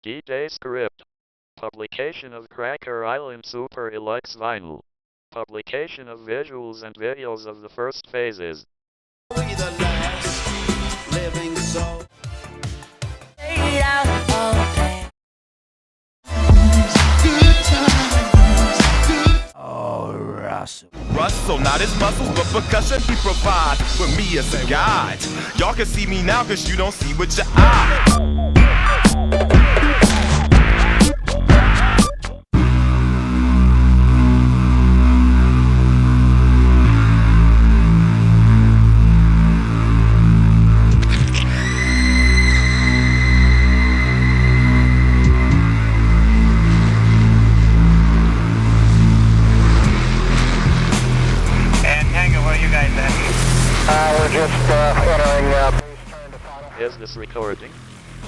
D-Day script. Publication of Cracker Island Super Deluxe vinyl. Publication of visuals and videos of the first phases. We the last living soul. Oh, Russell. Russell, not his muscles, but percussion he provides for me as a guide. Y'all can see me now cause you don't see with your eyes. We're just entering base turn to final. Is this recording?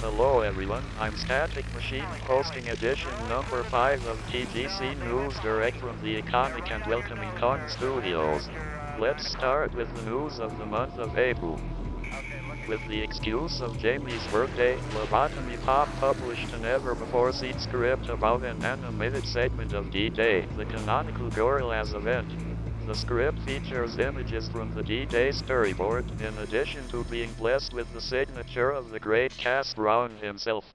Hello everyone, I'm Static Machine hosting edition number 5 of TGC Newz direct from the iconic and welcoming Con Studios. Let's start with the news of the month of April. With the excuse of Jamie's birthday, Lobotomy Pop published a never-before-seen script about an animated segment of D-Day, the canonical Gorillaz event. The script features images from the D-Day storyboard, in addition to being blessed with the signature of the great Cass Brown himself.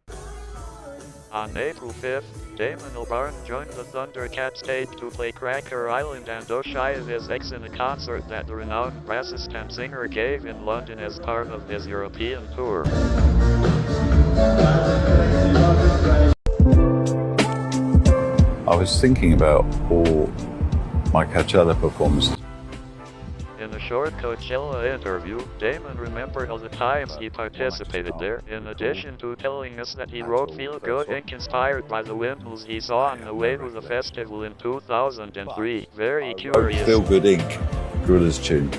On April 5th, Damon Albarn joined the Thundercat stage to play Cracker Island and Oshia His Ex in a concert that the renowned bassist and singer gave in London as part of his European tour. I was thinking about all my Coachella performances. In a short Coachella interview, Damon remembered all the times he participated there, in addition to telling us that he wrote Feel Good Inc. inspired by the windmills he saw on the way to the festival in 2003. Very curious. Feel Good Inc. Gorillaz tune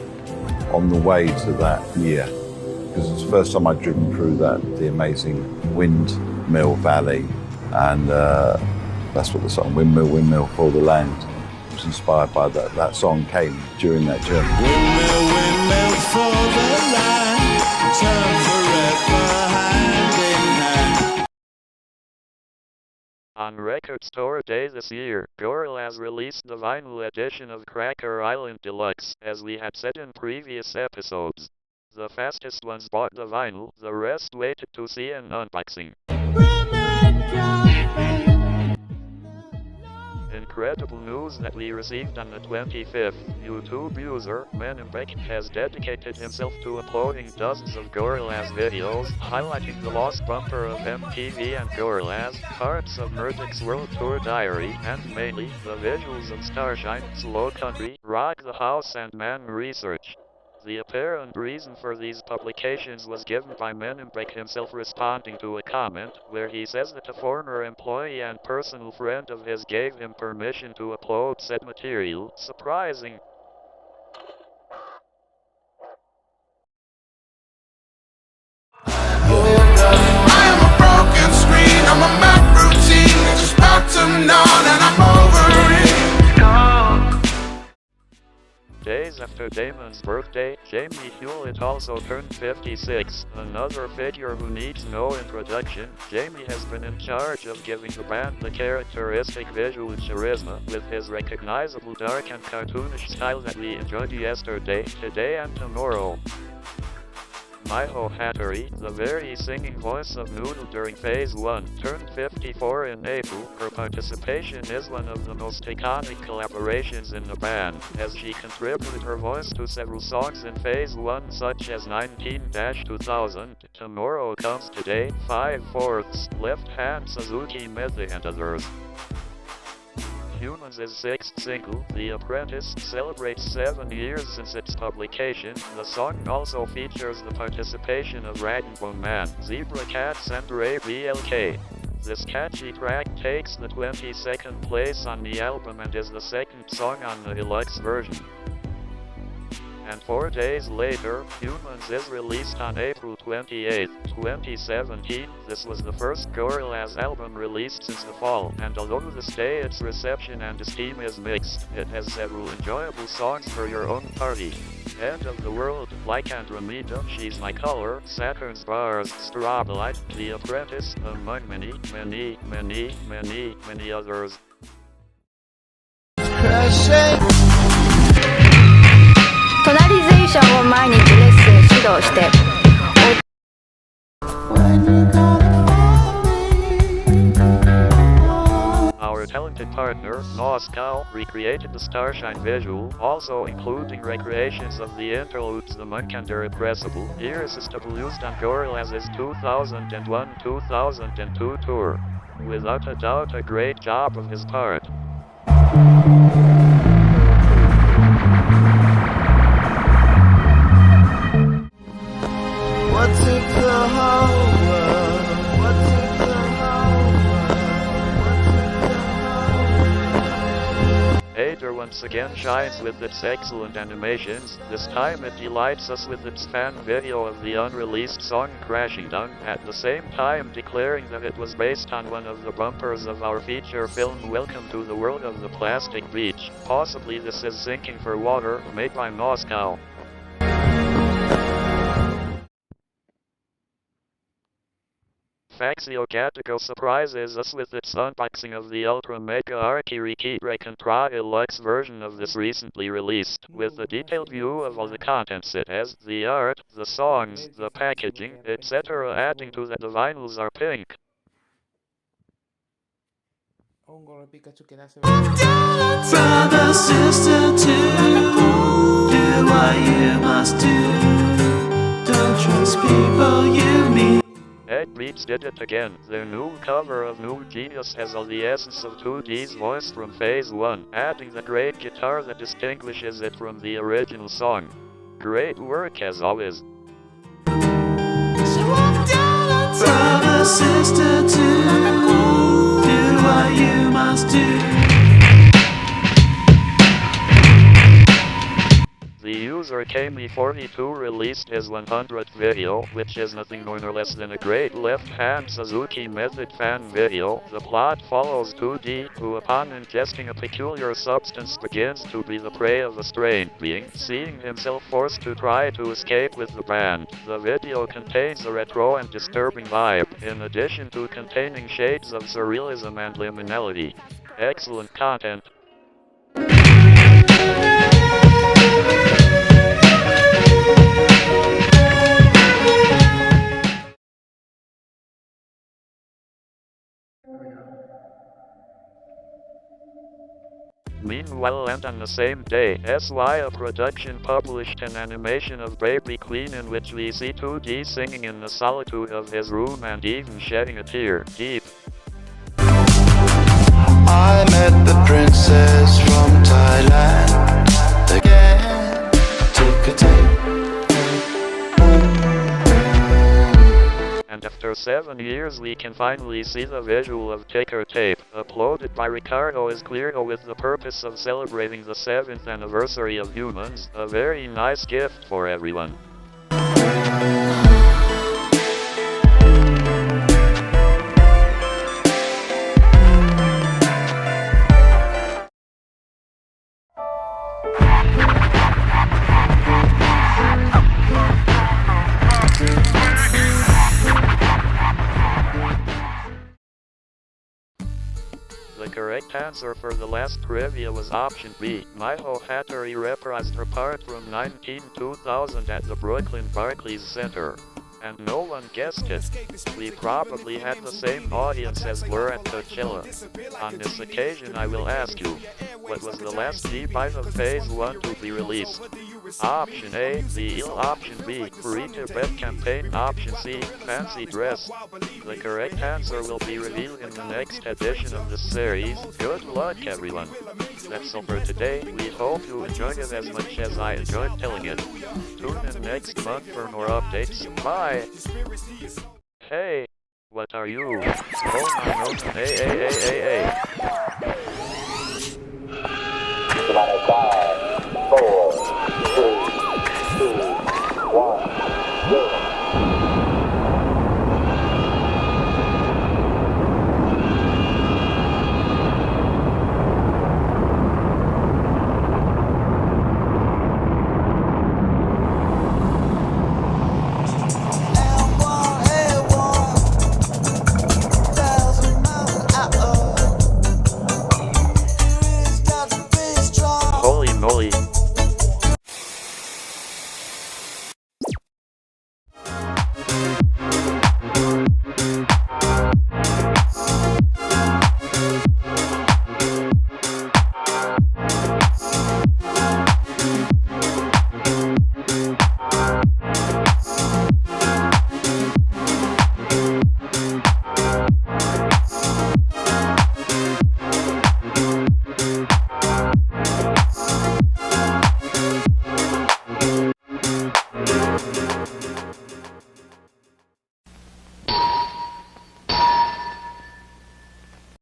on the way to that year, because it's the first time I'd driven through the amazing windmill valley, and that's what the song Windmill, Windmill for the Land was inspired by. That song came during that journey. Windmill, windmill for the line, turn forever hand in hand. On Record Store Day this year, Gorillaz released the vinyl edition of Cracker Island Deluxe, as we had said in previous episodes. The fastest ones bought the vinyl, the rest waited to see an unboxing. Incredible news that we received on the 25th. YouTube user Menembek has dedicated himself to uploading dozens of Gorillaz videos, highlighting the lost bumper of MTV and Gorillaz, parts of Murdoch's World Tour Diary, and mainly the visuals of Starshine, Slow Country, Rock the House and Man Research. The apparent reason for these publications was given by Menembek himself responding to a comment, where he says that a former employee and personal friend of his gave him permission to upload said material. Surprising. I am a broken screen, I'm a map routine. It's just bottom on and I'm over it. Days after Damon's birthday, Jamie Hewlett also turned 56, another figure who needs no introduction. Jamie has been in charge of giving the band the characteristic visual charisma, with his recognizable dark and cartoonish style that we enjoyed yesterday, today and tomorrow. Maiho Hattori, the very singing voice of Noodle during Phase 1, turned 54 in April. Her participation is one of the most iconic collaborations in the band, as she contributed her voice to several songs in Phase 1 such as 19-2000, Tomorrow Comes Today, 5/4, Left Hand Suzuki Method and others. Humans' sixth single, The Apprentice, celebrates 7 years since its publication. The song also features the participation of Rag'n'Bone Man, Zebra Cats and Ray BLK. This catchy track takes the 22nd place on the album and is the second song on the deluxe version. And 4 days later, Humans is released on April 28, 2017. This was the first Gorillaz album released since the fall, and although to this day its reception and esteem is mixed, it has several enjoyable songs for your own party. End of the World, Like and Ramita, She's My Color, Saturn's Bars, Strawberry, The Apprentice, among many others. トナリゼーションを毎日レッスン指導して Our talented partner, Moscow, recreated the Starshine visual, also including recreations of the interludes The Monk and Irrepressible, Irresistible used on Gorillaz's 2001-2002 tour. Without a doubt a great job of his part. What's it the whole world? What's it the whole world? Ader once again shines with its excellent animations. This time it delights us with its fan video of the unreleased song Crashing Down, at the same time declaring that it was based on one of the bumpers of our feature film Welcome to the World of the Plastic Beach. Possibly this is Sinking for Water, made by Moscow. Faxio Catico surprises us with its unboxing of the Ultra Mega Archiriki Recontra Deluxe version of this recently released, with a detailed view of all the contents it has, the art, the songs, the packaging, etc., adding to that the vinyls are pink. Brother, sister, too. Do what you must do. Don't trust people you meet. Ed Beats did it again. Their new cover of New Genius has all the essence of 2D's voice from Phase 1, adding the great guitar that distinguishes it from the original song. Great work as always. Brother, sister, too. Do what you must do. The user KME42 released his 100th video, which is nothing more nor less than a great left-hand Suzuki Method fan video. The plot follows 2D, who upon ingesting a peculiar substance begins to be the prey of a strange being, seeing himself forced to try to escape with the band. The video contains a retro and disturbing vibe, in addition to containing shades of surrealism and liminality. Excellent content. Meanwhile, and on the same day, SY Production published an animation of Baby Queen in which we see 2D singing in the solitude of his room and even shedding a tear. Deep. I met the princess from Thailand again. Took a tape. And after 7 years we can finally see the visual of Ticker Tape, uploaded by Ricardo Esclero with the purpose of celebrating the 7th anniversary of Humans, a very nice gift for everyone. The correct answer for the last trivia was option B. Miho Hattori reprised her part from 2000 at the Brooklyn Barclays Center. And no one guessed it. We probably had the same audience as Blur at Coachella. On this occasion I will ask you, what was the last D-Byte of Phase 1 to be released? Option A, The Eel. Option B, Free Tibet Campaign. Option C, Fancy Dress. The correct answer will be revealed in the next edition of this series. Good luck everyone. That's all for today. We hope you enjoyed it as much as I enjoyed telling it. Tune in next month for more updates. Bye! Hey! What are you? Oh my god. Hey. 5, 4, 3, Go.